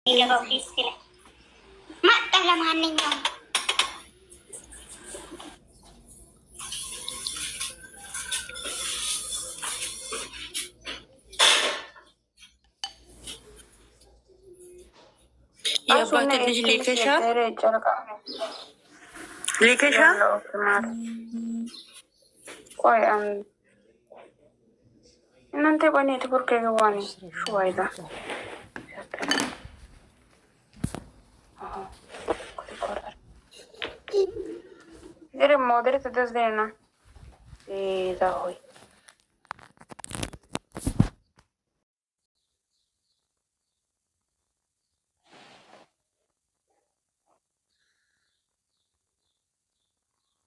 ይገባው ዲስክ ላይ መጣ። ለማንኛውም የአባት ልጅ ሊከሻ ቆይ እናንተ ቆይ ኔትወርክ የገባኒ ሹዋይዳ Dire modere te desdena. Da hoy.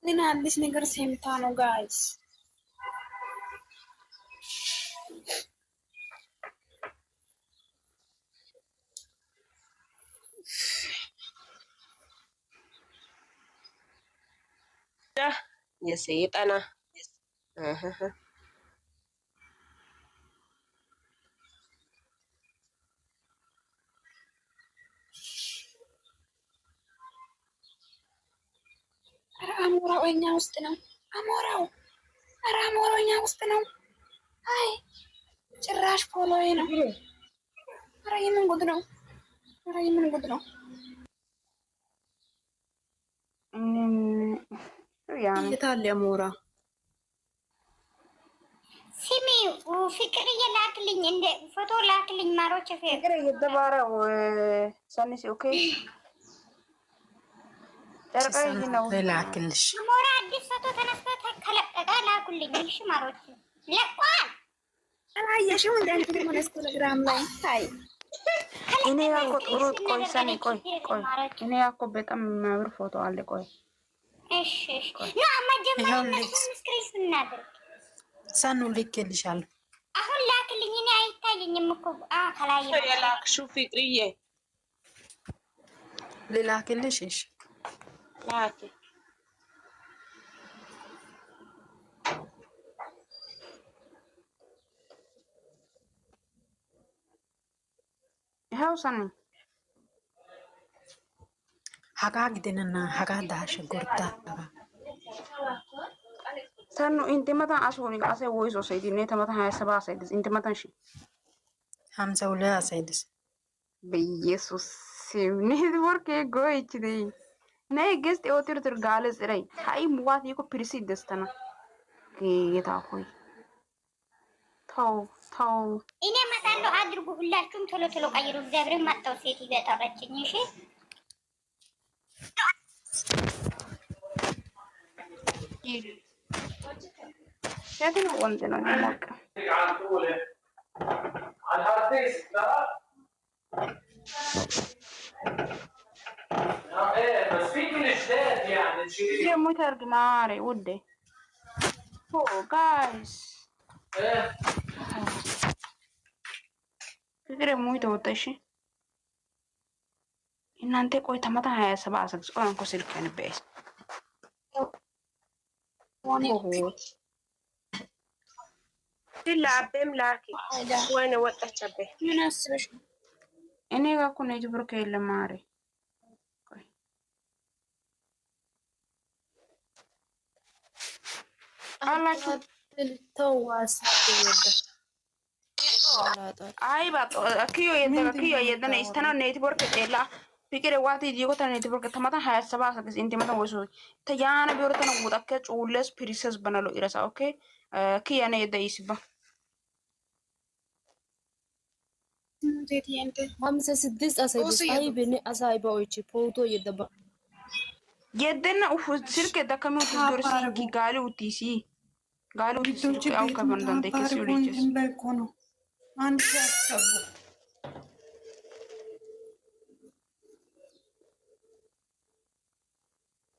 ግን አዲስ ነገር ሰምታ ነው ጋይስ። የሰይጣና አሞራው እኛ ውስጥ ነው። አሞራው አሞራው እኛ ውስጥ ነው። አይ ጭራሽ ፎሎዬ ነው። ኧረ የምን ጉድ ነው? ኧረ የምን ጉድ ነው? የታለ አሞራ? ሲሚ ፍቅር እየላክልኝ እንደ ፎቶ ላክልኝ። ማሮች ፍቅር እየተባረው ሰንሲ ኦኬ ጨርቃይ ነው ላክልሽ። አሞራ አዲስ ፎቶ ተነስቶ ተከለቀቀ ላኩልኝ። እሺ ማሮች ለቋል። አላየሽም እንደ አንተ ደግሞ ኢንስታግራም ላይ ታይ እኔ ያኮ ጥሩ ቆይ ሰኒ ቆይ እኔ ያኮ በጣም የሚያምር ፎቶ አለ። ቆይ እሺ ነው አማጀማው ስክሪን እናድርግ። ሳኑ ልክልሻለሁ። አሁን ላክልኝ። እኔ አይታየኝም እኮ ከላይ የላክሽው ፍቅርዬ ልላክልሽ። እሺ ላኪ። ይኸው ሰኒ ሀጋ ግድንና ሀጋ ዳሽ ጎርታ ሰኑ ኢንቲማታ አሶኒ አሰ ወይሶ ሰይዲ ኔተማታ 27 አሰይድስ ኢንቲማታን ሺ 52 አሰይድስ በኢየሱስ ስም ኔትወርክ ጎይች ደይ ነይ ገስት ኦትር ጋለስ ረይ ሃይ ሙዋት ይኮ ፕሪሲ ደስተና ጌታ ሆይ ተው እኔ መጣለሁ። አድርጉ ሁላችሁም ቶሎ ቶሎ ቀይሩ። እግዚአብሔር ማጣው ሴት ይበጣረችኝ። እሺ ያትን ወንድ ነው ሞቀ ደግሞ ተርግማሬ ውዴ ጋይስ ፍቅር ሙይ ተወጣሽ እናንተ ቆይ ተመታ 27 አሰግስ ቆይ አንኮ ስልክ ከነበይስ ላቤም ላኪ ወይኔ ወጣች አቤ ምን አስበሽ ነው? እኔ ጋር እኮ ኔትወርክ የለም ማሬ። ቆይ አላችሁ ተዋስ አይ ባጦ ኪዮ የደነ ኢስተና ኔትወርክ ጤላ ፍቅር ዋት ዲጎ ታ ኔትወርክ ተማታ 27 አሰግስ ኢንቲማታ ወይሶ ተያነ ቢወርተነ ወጣከ ጩለስ ፕሪንሰስ በናሎ ኢረሳ ኦኬ ኪያነ የደይስባ 56 አሰይድስ አይ በኔ አሳይ ባዎች ፎቶ የደባ የደና ኡፍ ስልክ ደከመው ትዶርሲ ጋሊ ውቲሲ ጋሊ ውቲሲ አው ከበንዳንደ ከሲው ልጅስ ነው አንድ ያሰቡ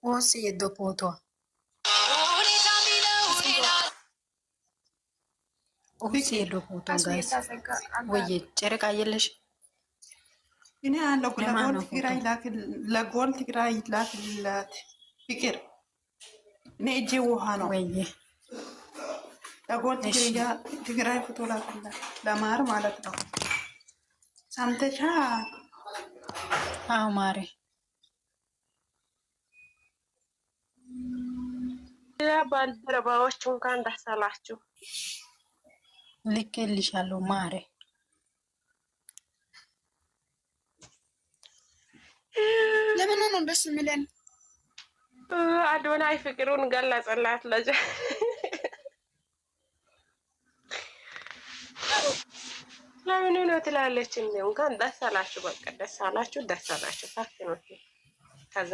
ወስ የዶ ፎቶ ኦፊስ የዶ ፎቶ ጋይስ ወይ ጨረቃ የለሽ እኔ አለው ለጎል ትግራይ ላክል ለጎል ትግራይ ላክልላት ፍቅር እኔ እጄ ውሃ ነው ወይ ለጎል ትግራይ ፎቶ ላክልላት ለማር ማለት ነው። ሰምተሻ አዎ ማሬ ባልደረባዎች እንኳን ደስ አላችሁ። ልኬልሻለሁ ማሬ። ለምን ነው ደስ የሚለን? አዶናይ ፍቅሩን ገለጸላት ለጀ ለምን ነው ትላለች እንዴ? እንኳን ደስ አላችሁ። በቃ ደስ አላችሁ፣ ደስ አላችሁ። ፋክት ነው። ከዛ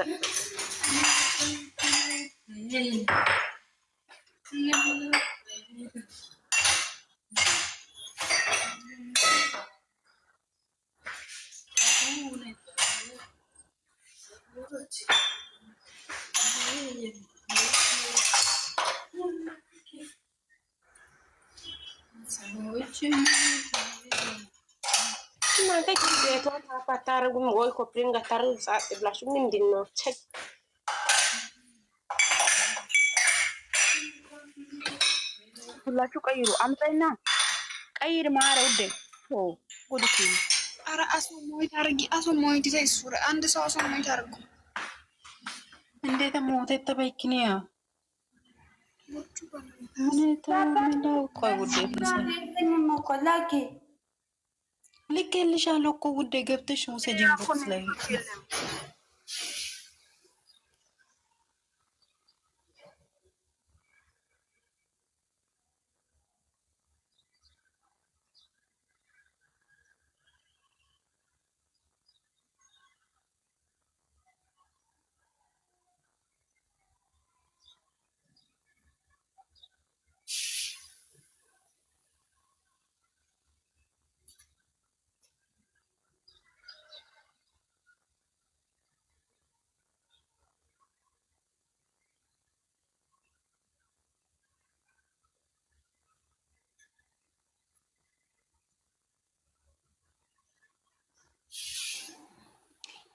እናንተ ቤቷ አታረጉም ወይ? ኮፕሊንግ አታረጉ ጻፍ ብላችሁ ምንድን ነው? ሁላችሁ ቀይሩ። አምጣይና ቀይር ማረ ውዴ። ኦ ጉድኪ አረ አሶሞይ ታርጊ አሶሞይ ዲዛይን አንድ ሰው አሶሞይ ታርጉ። እንዴት ሞተ ተበይክኒያ ምንታምነው? ቆይ ውዴ ልኬልሻለሁ እኮ ውዴ፣ ገብተሽ ውሰጂኝ ቦክስ ላይ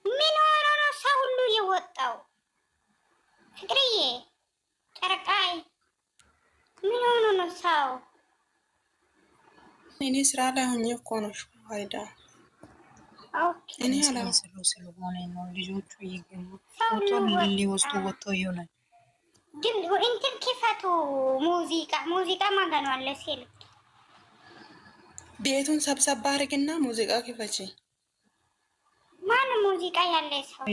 ምን ሆኖ ነው ሰው ሁሉ የወጣው? ፍቅርዬ ጨረቃይ ምን ሆኖ ነው ሰው? እኔ ስራ ላይ ሆኜ እኮ ነው ፋይዳ እኔ ስለሆነ ነው። ልጆቹ ይገኙ ፎቶ ሊወስዱ ወጥቶ ይሆናል። ግን እንትን ክፈቱ። ሙዚቃ ማጋኑ አለ ሲል ቤቱን ሰብሰብ አድርግና ሙዚቃ ክፈቺ። ማን ሙዚቃ ያለ ሰው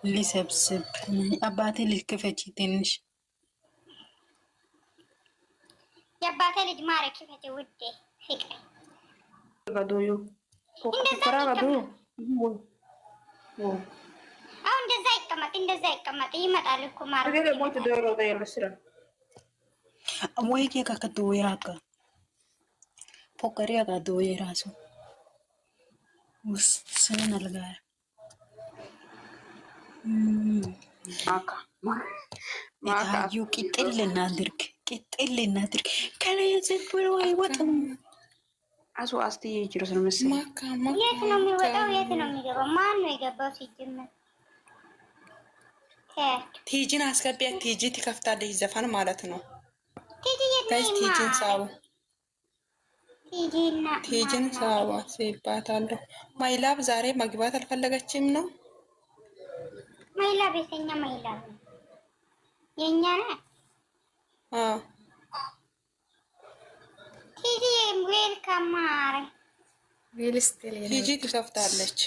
ሊሰብስብ አባቴ ልክፈቺ ትንሽ የአባቴ ልጅ ማረ ክፈቺ ውዴ ፍቅር ጋዶዩ አሁን እንደዛ ይቀመጥ ይመጣል እኮ ማረ ወይ ከከቶ ያካ ፎከሪያ ጋዶ የራሱ ውስን አልጋር ማካዩ ቅጥል እናድርግ ከላይ ዘብሮ አይወጣም። አሱ አስቲ ይጅሩ ስለመሰለ የት ነው የሚወጣው? የት ነው የሚገባው? ማን ነው የገባው? ሲጀመር ቲጂን አስገቢያት። ቲጂ ትከፍታለች ዘፈን ማለት ነው። ቲጂ የት ነው? ቲጂን ሳቡ ቲጂና ቲጂን ሳባ ሲባታለሁ። ማይላብ ዛሬ መግባት አልፈለገችም ነው። ማይላብ የኛ ማይላብ የኛ ነው። ቲጂ ዌልካም ማረ ቲጂ ትከፍታለች።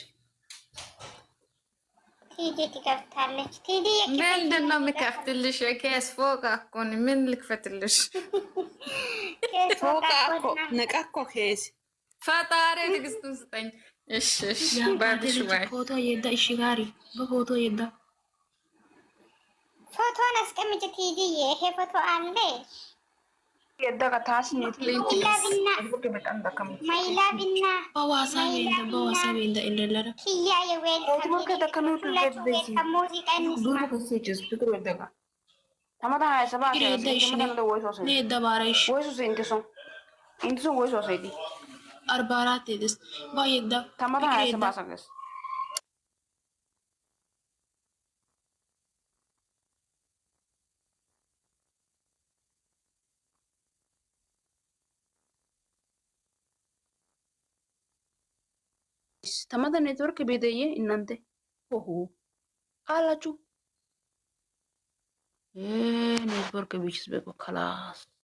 ቲጂ ምንድን ነው የምከፍትልሽ? የኬስ ፎቅ እኮ ነው። ምን ልክፈትልሽ? ፎቅ እኮ ነቃ እኮ ኬስ ፈጣሪ ትዕግስቱን ስጠኝ። እሺ ባልሽ ወይ ፎቶ የዳ እሺ ጋሪ በፎቶ የዳ ፎቶን አስቀምጭ ቲጂ። ይሄ ፎቶ አለ የደጋ ታስኒት ማይላብና በዋሳ ቤንዳ እንደለረ ኪያ የዌልካም ሙዚቃ እንስማ። ተማታ ሀያ ሰባት ኔዳ ባራይሽ ወይሱስ ኢንቲሱ ወይሱስ አይዲ 44 ደስ ባየዳ ተማታ ሀያ ሰባት ሰገስ ስተመተ ኔትወርክ ቤተየ እናንተ ሆሆ አላችሁ ኔትወርክ ቢችስ በቆ ከላስ